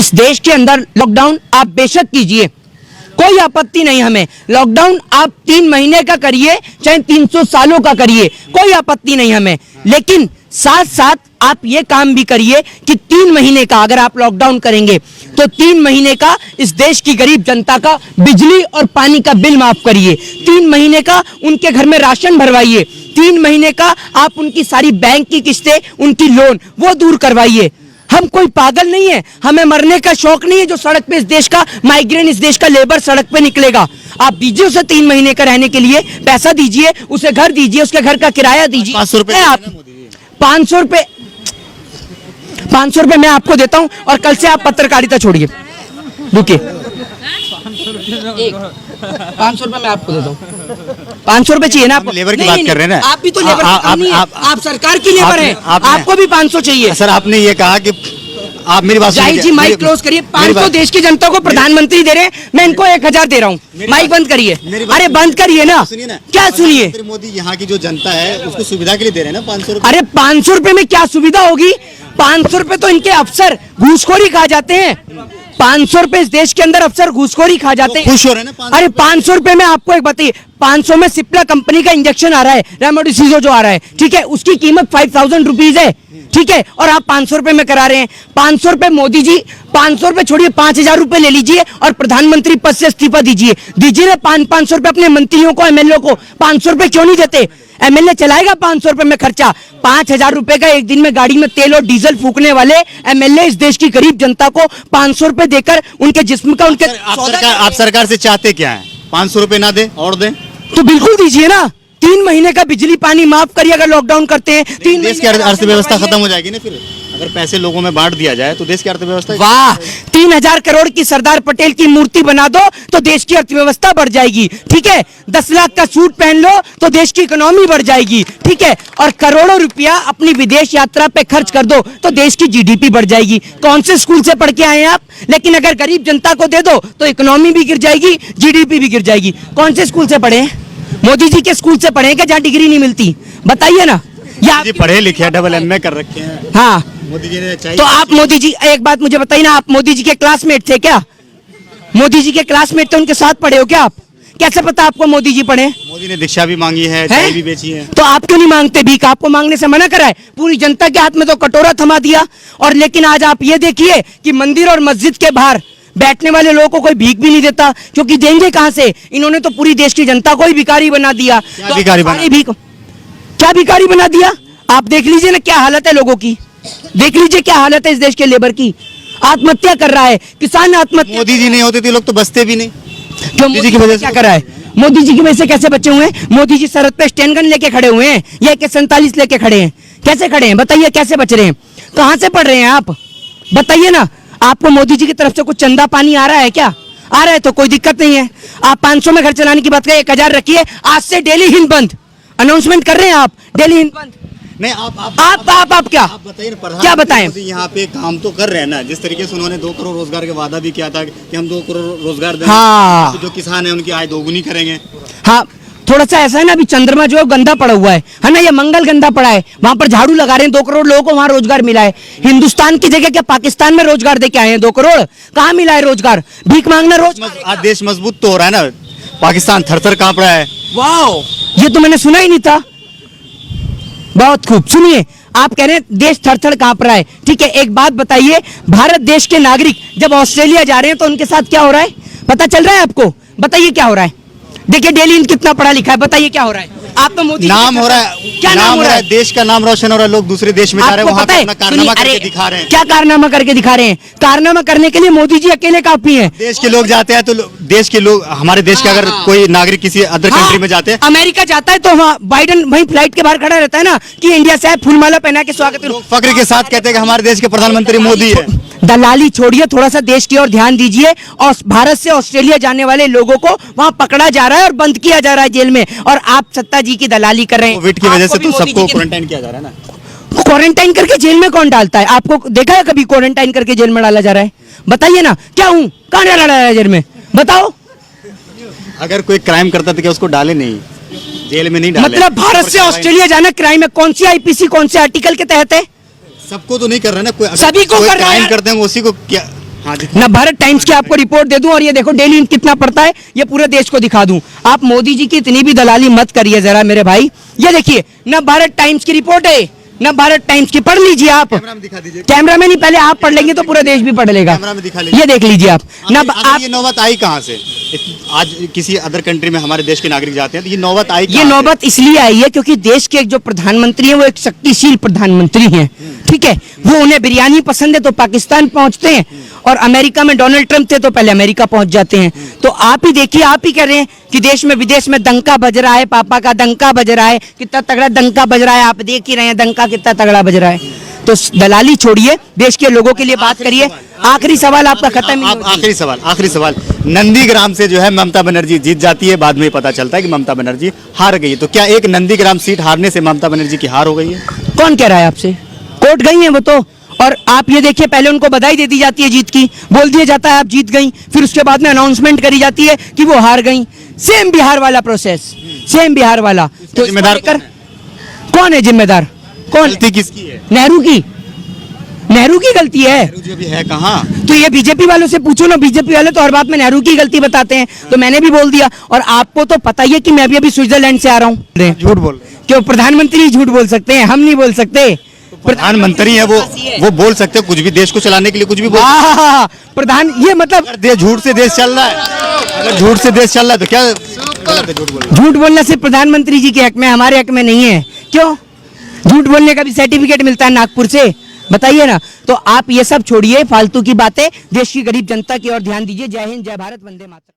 इस देश के अंदर लॉकडाउन आप बेशक कीजिए, कोई आपत्ति नहीं हमें। लॉकडाउन आप 3 महीने का करिए, चाहे 300 सालों का करिए, कोई आपत्ति नहीं हमें। लेकिन साथ साथ आप ये काम भी करिए कि 3 महीने का अगर आप लॉकडाउन करेंगे तो 3 महीने का इस देश की गरीब जनता का बिजली और पानी का बिल माफ करिए। 3 महीने का उनके घर में राशन भरवाइए। 3 महीने का आप उनकी सारी बैंक की किस्तें, उनकी लोन वो दूर करवाइए। हम कोई पागल नहीं है, हमें मरने का शौक नहीं है जो सड़क पे इस देश का माइग्रेंट, इस देश का लेबर सड़क पे निकलेगा। आप दीजिए उसे 3 महीने का रहने के लिए पैसा दीजिए, उसे घर दीजिए, उसके घर का किराया दीजिए। 500 रुपए आप 500 रुपए मैं आपको देता हूं और कल से आप पत्रकारिता छोड़िए। रुकिए, 500 रुपए मैं आपको देता हूँ। 500 रुपए चाहिए ना आपको? लेबर की बात कर रहे हैं ना आप भी तो लेबर आप सरकार की लेबर है, आपको भी 500 चाहिए। सर आपने ये कहा कि आप मेरी बात जाहिर जी माइक क्लोज करिए। 500 देश की जनता को प्रधानमंत्री दे रहे हैं, मैं इनको 1000 दे रहा हूँ। माइक बंद करिए। अरे बंद करिए ना, क्या सुनिए। मोदी यहाँ की जो जनता है उसको सुविधा के लिए दे रहे हैं ना 500 रुपए। अरे 500 रुपए में क्या सुविधा होगी? 500 रुपए तो इनके अफसर घूसखोरी खा जाते हैं। 500 रुपए इस देश के अंदर अफसर घूसखोरी खा जाते हैं। खुश हो रहे हैं ना? अरे 500 रुपए में आपको एक बताइए, 500 में सिप्ला कंपनी का इंजेक्शन आ रहा है, रेमडेसिविर जो आ रहा है, ठीक है, उसकी कीमत 5000 रुपीज है, ठीक है, और आप 500 रुपए में करा रहे हैं। 500 रुपए मोदी जी, 500 रुपए छोड़िए, 5000 रुपए ले लीजिए और प्रधानमंत्री पद से इस्तीफा दीजिए। दीजिए ना 500 रुपए अपने मंत्रियों को, एमएलए को। 500 रुपए क्यों नहीं देते? एमएलए चलाएगा 500 रुपए में खर्चा। 5000 रुपए का एक दिन में गाड़ी में तेल और डीजल फूकने वाले एमएलए इस देश की गरीब जनता को 500 रुपए देकर उनके जिस्म का, उनके आप सरकार से चाहते क्या है? 500 रुपए ना दे और दे तो बिल्कुल दीजिए ना। 3 महीने का बिजली पानी माफ करिए अगर लॉकडाउन करते हैं। 3 देश की अर्थव्यवस्था खत्म हो जाएगी ना फिर। अगर पैसे लोगों में बांट दिया जाए तो देश की अर्थव्यवस्था। वाह, 3000 करोड़ की सरदार पटेल की मूर्ति बना दो तो देश की अर्थव्यवस्था बढ़ जाएगी, ठीक है। 10 लाख का सूट पहन लो तो देश की इकोनॉमी बढ़ जाएगी, ठीक है। और करोड़ों रुपया अपनी विदेश यात्रा पे खर्च कर दो तो देश की जीडीपी बढ़ जाएगी। कौन से स्कूल से पढ़ के आए हैं आप? लेकिन अगर गरीब जनता को दे दो तो इकोनॉमी भी गिर जाएगी, जीडीपी भी गिर जाएगी। कौन से स्कूल से पढ़े हैं? मोदी जी के स्कूल से पढ़े हैं क्या जहाँ डिग्री नहीं मिलती? बताइए ना। या पढ़े लिखे डबल एमए कर रखे हैं। हाँ, मोदी जी ने चाहिए तो आप मोदी जी, एक बात मुझे बताइए ना, आप मोदी जी के क्लासमेट थे क्या? मोदी जी के क्लासमेट थे, उनके साथ पढ़े हो क्या आप? कैसे पता आपको मोदी जी पढ़े? मोदी ने दीक्षा भी मांगी है, चाय भी बेची है। तो आप क्यों नहीं मांगते भीख? आपको मांगने से मना करा है? पूरी जनता के हाथ में तो कटोरा थमा दिया। और लेकिन आज आप ये देखिए कि मंदिर और मस्जिद के बाहर बैठने वाले लोगों को कोई भीख भी नहीं देता, क्योंकि देंगे कहां से? इन्होंने तो पूरी देश की जनता को ही भिखारी बना दिया। क्या भिखारी बना दिया? आप देख लीजिए ना क्या हालत है लोगों की, देख लीजिए क्या हालत है इस देश के लेबर की। आत्महत्या कर रहा है किसान, आत्महत्या। मोदी जी नहीं होते थे लोग तो बसते भी नहीं। क्यों? मोदी जी की वजह से क्या कर रहा है? मोदी जी की वजह से कैसे बचे हुए हैं? मोदी जी सरहद पे स्टैंड गन लेके खड़े हुए हैं या AK-47 लेके खड़े हैं? कैसे खड़े हैं बताइए? कैसे बच रहे हैं? कहां से पढ़ रहे हैं आप? बताइए ना। आपको मोदी जी की तरफ से कुछ चंदा पानी आ रहा है क्या? आ रहा है तो कोई दिक्कत नहीं है। आप 500 में घर चलाने की बात करें, 1000 रखिए। आज से डेली हिंद बंद अनाउंसमेंट कर रहे हैं आप, डेली हिंद बंद। नहीं आप क्या बताइए ना, क्या बताएं? यहाँ पे काम तो कर रहे हैं ना, जिस तरीके से उन्होंने 2 करोड़ रोजगार का वादा भी किया था कि हम 2 करोड़ रोजगार देंगे। हाँ, तो जो किसान है उनकी आय दोगुनी करेंगे। हाँ, थोड़ा सा ऐसा है ना, अभी चंद्रमा जो है गंदा पड़ा हुआ है ना, ये मंगल गंदा पड़ा है, वहां पर झाड़ू लगा रहे हैं। 2 करोड़ लोगों को वहां रोजगार मिला है। हिंदुस्तान की जगह क्या पाकिस्तान में रोजगार दे के आए हैं? 2 करोड़ कहाँ मिला है रोजगार? भीख मांगना आज देश मजबूत तो हो रहा है ना, पाकिस्तान थर-थर कांप रहा है। वाह, ये तो मैंने सुना ही नहीं था। बहुत खूब, सुनिए, आप कह रहे हैं देश थर-थर कांप रहा है, ठीक है। एक बात बताइए, भारत देश के नागरिक जब ऑस्ट्रेलिया जा रहे हैं तो उनके साथ क्या हो रहा है? पता चल रहा है आपको? बताइए क्या हो रहा है? देखिए डेली कितना पढ़ा लिखा है, बताइए क्या हो रहा है? आप तो मोदी नाम हो रहा है, क्या नाम हो रहा है? देश का नाम रोशन हो रहा है। लोग दूसरे देश में जा रहे हैं, वहां पे अपना कारनामा करके दिखा रहे हैं। क्या कारनामा करके दिखा रहे हैं? कारनामा करने के लिए मोदी जी अकेले काफी हैं। देश के लोग जाते हैं तो देश के लोग, हमारे देश के अगर कोई नागरिक किसी अदर कंट्री में जाते हैं, अमेरिका जाता है तो वहाँ बाइडन वहीं फ्लाइट के बाहर खड़ा रहता है ना कि इंडिया से फूलमाला पहना के स्वागत करो। फक्र के साथ कहते हैं कि हमारे देश के प्रधानमंत्री मोदी है। दलाली छोड़िए, थोड़ा सा देश की ओर ध्यान दीजिए। और भारत से ऑस्ट्रेलिया जाने वाले लोगों को वहां पकड़ा जा रहा है और बंद किया जा रहा है जेल में, और आप सत्ता जी की दलाली कर रहे हैं। कोविड की वजह से तो सबको क्वारंटाइन किया जा रहा है ना। क्वारंटाइन करके जेल में कौन डालता है? आपको देखा है कभी क्वारंटाइन करके जेल में डाला जा रहा है? बताइए ना, क्या हूँ कहाँ डाला जा रहा है जेल में? बताओ। अगर कोई क्राइम करता तो क्या उसको डाले नहीं, जेल में नहीं डाले? मतलब भारत से ऑस्ट्रेलिया जाना क्राइम है? कौन सी IPC कौन से आर्टिकल के तहत है? सबको तो नहीं कर रहा ना, कोई सभी को कर रहा है। क्राइम करते हैं उसी को क्या हाँ, दिखाइए। ना भारत टाइम्स की आपको रिपोर्ट दे दूं और ये देखो डेली कितना पड़ता है, ये पूरे देश को दिखा दूं। आप मोदी जी की इतनी भी दलाली मत करिए जरा मेरे भाई। ये देखिए ना भारत टाइम्स की रिपोर्ट है, ना भारत टाइम्स की, पढ़ लीजिए आप। कैमरा में दिखा दीजिए। कैमरा में नहीं, पहले आप पढ़ लेंगे तो पूरा देश भी पढ़ लेगा। कैमरा में दिखा लीजिए। ये देख लीजिए आप ना आप। ये नौबत आई कहाँ से? आज किसी अदर कंट्री में हमारे देश के नागरिक जाते हैं तो ये नौबत आई ये कहाँ से? नौबत इसलिए आई है क्योंकि देश के जो प्रधानमंत्री हैं वो एक शक्तिशील प्रधानमंत्री हैं, ठीक है। वो उन्हें बिरयानी पसंद है तो पाकिस्तान पहुंचते हैं, और अमेरिका में डोनाल्ड ट्रंप थे तो पहले अमेरिका पहुंच जाते हैं। तो आप ही देखिए, आप ही कह रहे हैं कि देश में विदेश में डंका बज रहा है, पापा का डंका बज रहा है, कितना तगड़ा डंका बज रहा है, आप देख ही रहे हैं डंका कितना तगड़ा बज रहा है। तो दलाली छोड़िए, देश के लोगों के लिए बात करिए। आखिरी सवाल आपका खत्म ही आप नहीं होता। आखिरी सवाल नंदीग्राम से जो है ममता बनर्जी जीत जाती है, बाद में पता चलता है कि ममता बनर्जी हार गई है, तो क्या एक नंदीग्राम सीट हारने से ममता बनर्जी की हार हो गई है? कौन कह रहा है आपसे? कोर्ट गई हैं वो तो। और आप ये देखिए, पहले उनको बधाई दे दी जाती है जीत की, बोल दिया जाता है आप जीत गई, फिर उसके बाद में अनाउंसमेंट करी जाती है कि वो हार गई। सेम बिहार वाला प्रोसेस, सेम बिहार वाला। तो जिम्मेदार कौन है जिम्मेदार? कौन? गलती किसकी है? नेहरू की, नेहरू की गलती है। नेहरू जी अभी है कहाँ? तो ये बीजेपी वालों से पूछो ना, बीजेपी वाले तो हर बात में नेहरू की गलती बताते हैं, तो मैंने भी बोल दिया। और आपको तो पता ही है कि मैं भी अभी स्विट्जरलैंड से आ रहा हूँ। झूठ बोल रहे हैं। क्यों? प्रधानमंत्री ही झूठ बोल सकते हैं, हम नहीं बोल सकते। प्रधानमंत्री है वो बोल सकते हैं कुछ भी, देश को चलाने के लिए कुछ भी बोल। प्रधान, ये मतलब अगर झूठ से देश चल रहा है, अगर झूठ से देश चल रहा है तो क्या गलत है झूठ बोलना? झूठ बोलना सिर्फ प्रधानमंत्री जी के हक में, हमारे हक में नहीं है। क्यों? झूठ बोलने का भी सर्टिफिकेट मिलता है नागपुर से, बताइए ना। तो आप ये सब छोड़िए फालतू की बातें, देश की गरीब जनता की ओर ध्यान दीजिए। जय हिंद, जय भारत, वंदे मातरम।